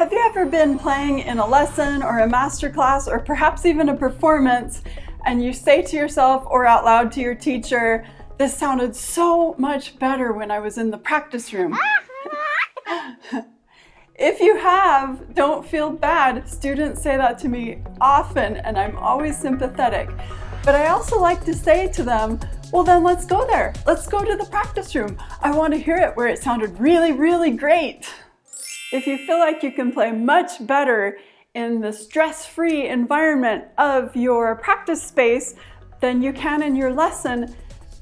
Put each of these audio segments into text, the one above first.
Have you ever been playing in a lesson or a master class or perhaps even a performance and you say to yourself or out loud to your teacher, "This sounded so much better when I was in the practice room"? If you have, don't feel bad. Students say that to me often and I'm always sympathetic. But I also like to say to them, well then let's go there. Let's go to the practice room. I want to hear it where it sounded really, really great. If you feel like you can play much better in the stress-free environment of your practice space than you can in your lesson,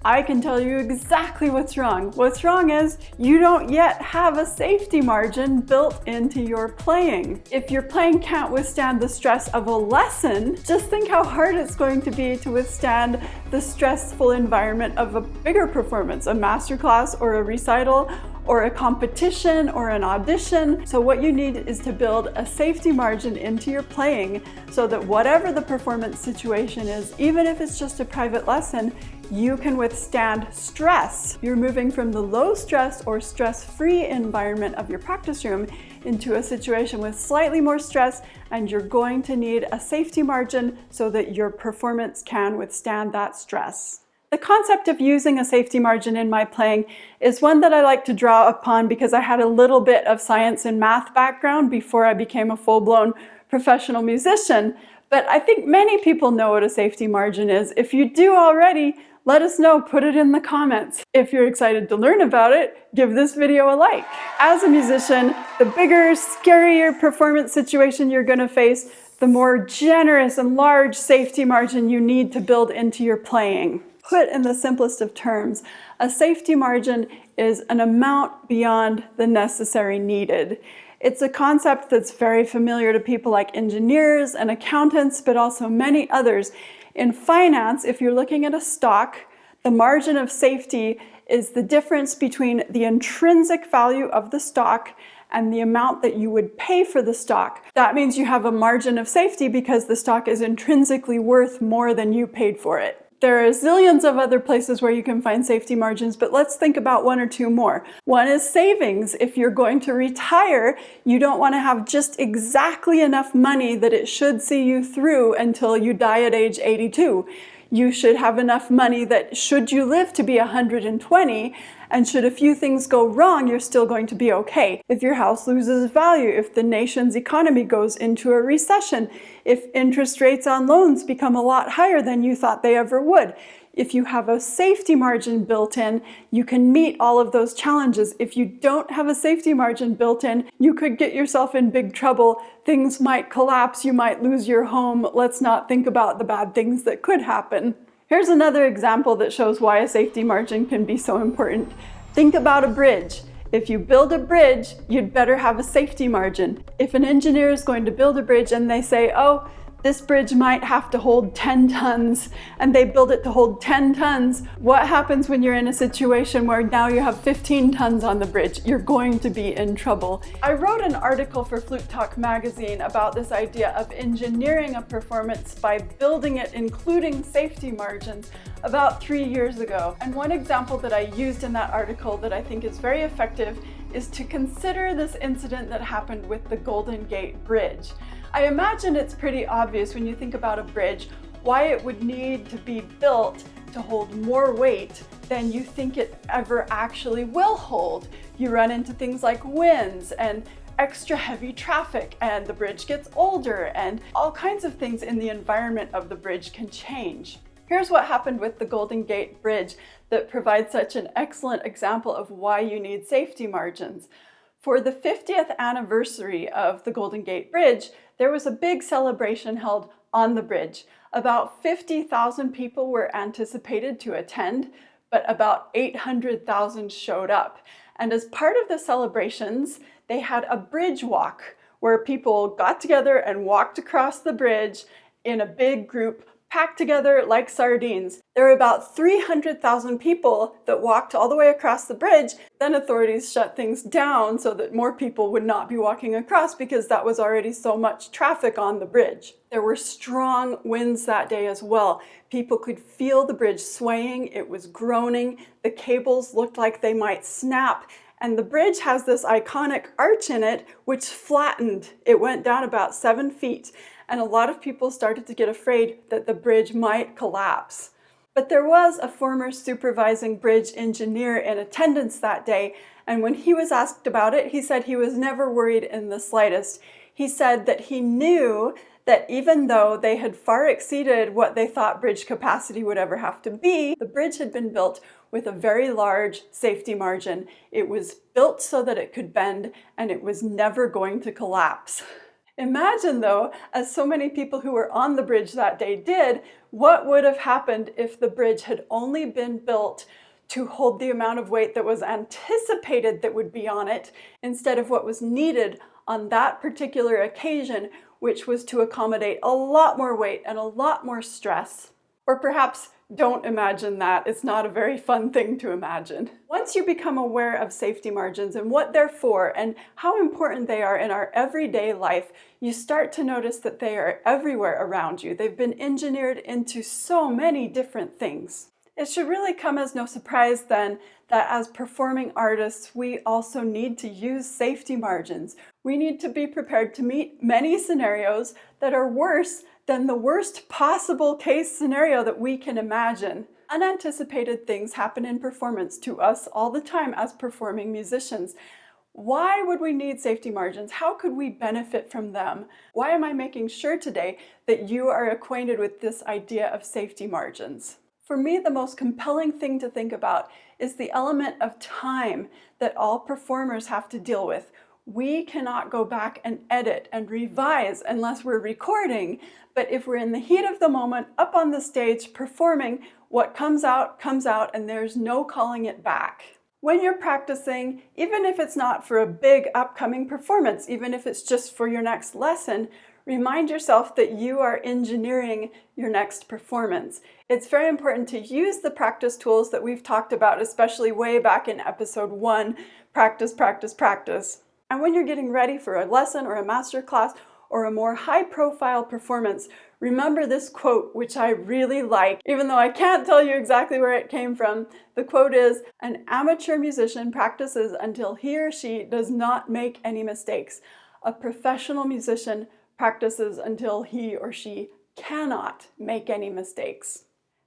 I can tell you exactly what's wrong. What's wrong is you don't yet have a safety margin built into your playing. If your playing can't withstand the stress of a lesson, just think how hard it's going to be to withstand the stressful environment of a bigger performance, a masterclass or a recital or a competition or an audition. So what you need is to build a safety margin into your playing so that whatever the performance situation is, even if it's just a private lesson, you can withstand stress. You're moving from the low stress or stress-free environment of your practice room into a situation with slightly more stress, and you're going to need a safety margin so that your performance can withstand that stress. The concept of using a safety margin in my playing is one that I like to draw upon because I had a little bit of science and math background before I became a full-blown professional musician. But I think many people know what a safety margin is. If you do already, let us know, put it in the comments. If you're excited to learn about it, give this video a like. As a musician, the bigger, scarier performance situation you're going to face, the more generous and large safety margin you need to build into your playing. Put in the simplest of terms, a safety margin is an amount beyond the necessary needed. It's a concept that's very familiar to people like engineers and accountants, but also many others. In finance, if you're looking at a stock, the margin of safety is the difference between the intrinsic value of the stock and the amount that you would pay for the stock. That means you have a margin of safety because the stock is intrinsically worth more than you paid for it. There are zillions of other places where you can find safety margins, but let's think about one or two more. One is savings. If you're going to retire, you don't want to have just exactly enough money that it should see you through until you die at age 82. You should have enough money that should you live to be 120, and should a few things go wrong, you're still going to be okay. If your house loses value, if the nation's economy goes into a recession, if interest rates on loans become a lot higher than you thought they ever would, if you have a safety margin built in, you can meet all of those challenges. If you don't have a safety margin built in, you could get yourself in big trouble. Things might collapse, you might lose your home. Let's not think about the bad things that could happen. Here's another example that shows why a safety margin can be so important. Think about a bridge. If you build a bridge, you'd better have a safety margin. If an engineer is going to build a bridge and they say, oh, this bridge might have to hold 10 tons, and they build it to hold 10 tons, what happens when you're in a situation where now you have 15 tons on the bridge? You're going to be in trouble. I wrote an article for Flute Talk Magazine about this idea of engineering a performance by building it, including safety margins, about 3 years ago. And one example that I used in that article that I think is very effective is to consider this incident that happened with the Golden Gate Bridge. I imagine it's pretty obvious when you think about a bridge why it would need to be built to hold more weight than you think it ever actually will hold. You run into things like winds and extra heavy traffic, and the bridge gets older, and all kinds of things in the environment of the bridge can change. Here's what happened with the Golden Gate Bridge that provides such an excellent example of why you need safety margins. For the 50th anniversary of the Golden Gate Bridge, there was a big celebration held on the bridge. About 50,000 people were anticipated to attend, but about 800,000 showed up. And as part of the celebrations, they had a bridge walk where people got together and walked across the bridge in a big group, packed together like sardines. There were about 300,000 people that walked all the way across the bridge. Then authorities shut things down so that more people would not be walking across because that was already so much traffic on the bridge. There were strong winds that day as well. People could feel the bridge swaying, it was groaning, the cables looked like they might snap, And the bridge has this iconic arch in it, which flattened. It went down about 7 feet. And a lot of people started to get afraid that the bridge might collapse. But there was a former supervising bridge engineer in attendance that day, and when he was asked about it, he said he was never worried in the slightest. He said that he knew that even though they had far exceeded what they thought bridge capacity would ever have to be, the bridge had been built with a very large safety margin. It was built so that it could bend, and it was never going to collapse. Imagine though, as so many people who were on the bridge that day did, what would have happened if the bridge had only been built to hold the amount of weight that was anticipated that would be on it, instead of what was needed on that particular occasion, which was to accommodate a lot more weight and a lot more stress. Or perhaps don't imagine that. It's not a very fun thing to imagine. Once you become aware of safety margins and what they're for and how important they are in our everyday life, you start to notice that they are everywhere around you. They've been engineered into so many different things. It should really come as no surprise then that as performing artists, we also need to use safety margins. We need to be prepared to meet many scenarios that are worse than the worst possible case scenario that we can imagine. Unanticipated things happen in performance to us all the time as performing musicians. Why would we need safety margins? How could we benefit from them? Why am I making sure today that you are acquainted with this idea of safety margins? For me, the most compelling thing to think about is the element of time that all performers have to deal with. We cannot go back and edit and revise unless we're recording, but if we're in the heat of the moment, up on the stage, performing, what comes out, and there's no calling it back. When you're practicing, even if it's not for a big upcoming performance, even if it's just for your next lesson, remind yourself that you are engineering your next performance. It's very important to use the practice tools that we've talked about, especially way back in episode 1, practice, practice, practice. And when you're getting ready for a lesson or a master class or a more high-profile performance, remember this quote, which I really like, even though I can't tell you exactly where it came from. The quote is, "An amateur musician practices until he or she does not make any mistakes. A professional musician practices until he or she cannot make any mistakes."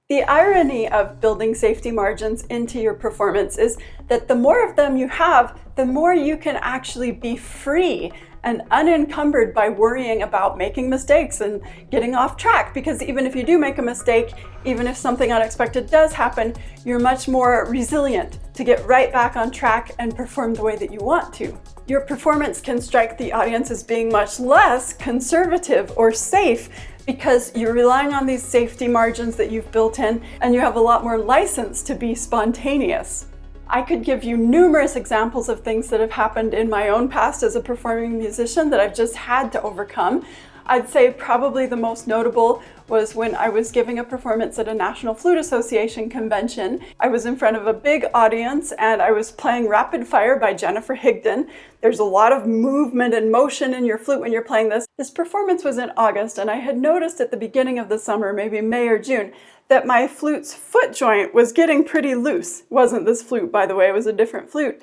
The irony of building safety margins into your performance is that the more of them you have, the more you can actually be free and unencumbered by worrying about making mistakes and getting off track. Because even if you do make a mistake, even if something unexpected does happen, you're much more resilient to get right back on track and perform the way that you want to. Your performance can strike the audience as being much less conservative or safe because you're relying on these safety margins that you've built in, and you have a lot more license to be spontaneous. I could give you numerous examples of things that have happened in my own past as a performing musician that I've just had to overcome. I'd say probably the most notable was when I was giving a performance at a National Flute Association convention. I was in front of a big audience and I was playing Rapid Fire by Jennifer Higdon. There's a lot of movement and motion in your flute when you're playing this. This performance was in August, and I had noticed at the beginning of the summer, maybe May or June, that my flute's foot joint was getting pretty loose. It wasn't this flute, by the way, it was a different flute.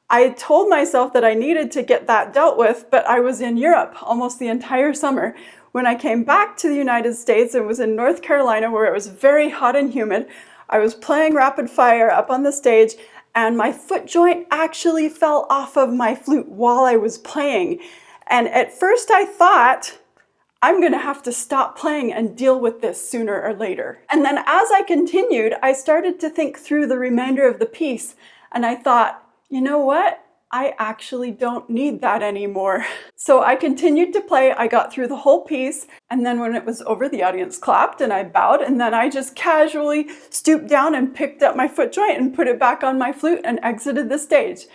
I told myself that I needed to get that dealt with, but I was in Europe almost the entire summer. When I came back to the United States and was in North Carolina where it was very hot and humid, I was playing Rapid Fire up on the stage and my foot joint actually fell off of my flute while I was playing. And at first I thought, I'm gonna have to stop playing and deal with this sooner or later. And then as I continued, I started to think through the remainder of the piece and I thought, you know what? I actually don't need that anymore. So I continued to play, I got through the whole piece, and then when it was over, the audience clapped and I bowed, and then I just casually stooped down and picked up my foot joint and put it back on my flute and exited the stage.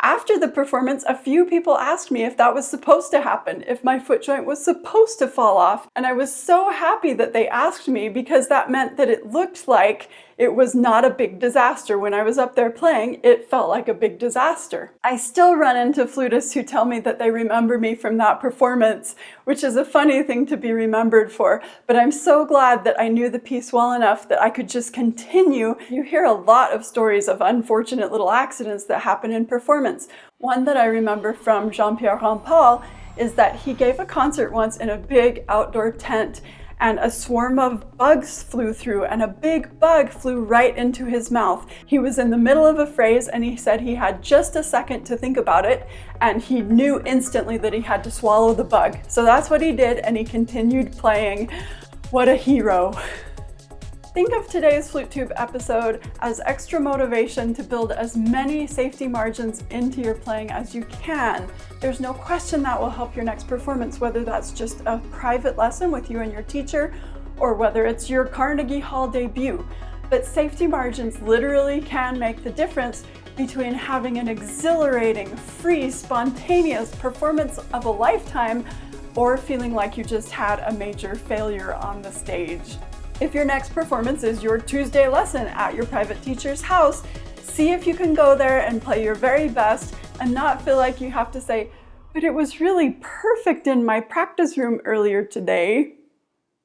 After the performance, a few people asked me if that was supposed to happen, if my foot joint was supposed to fall off, and I was so happy that they asked me because that meant that it looked like It was not a big disaster. When I was up there playing, it felt like a big disaster. I still run into flutists who tell me that they remember me from that performance, which is a funny thing to be remembered for, but I'm so glad that I knew the piece well enough that I could just continue. You hear a lot of stories of unfortunate little accidents that happen in performance. One that I remember from Jean-Pierre Rampal is that he gave a concert once in a big outdoor tent, and a swarm of bugs flew through, and a big bug flew right into his mouth. He was in the middle of a phrase and he said he had just a second to think about it, and he knew instantly that he had to swallow the bug. So that's what he did, and he continued playing. What a hero. Think of today's FluteTube episode as extra motivation to build as many safety margins into your playing as you can. There's no question that will help your next performance, whether that's just a private lesson with you and your teacher, or whether it's your Carnegie Hall debut. But safety margins literally can make the difference between having an exhilarating, free, spontaneous performance of a lifetime, or feeling like you just had a major failure on the stage. If your next performance is your Tuesday lesson at your private teacher's house, see if you can go there and play your very best and not feel like you have to say, but it was really perfect in my practice room earlier today.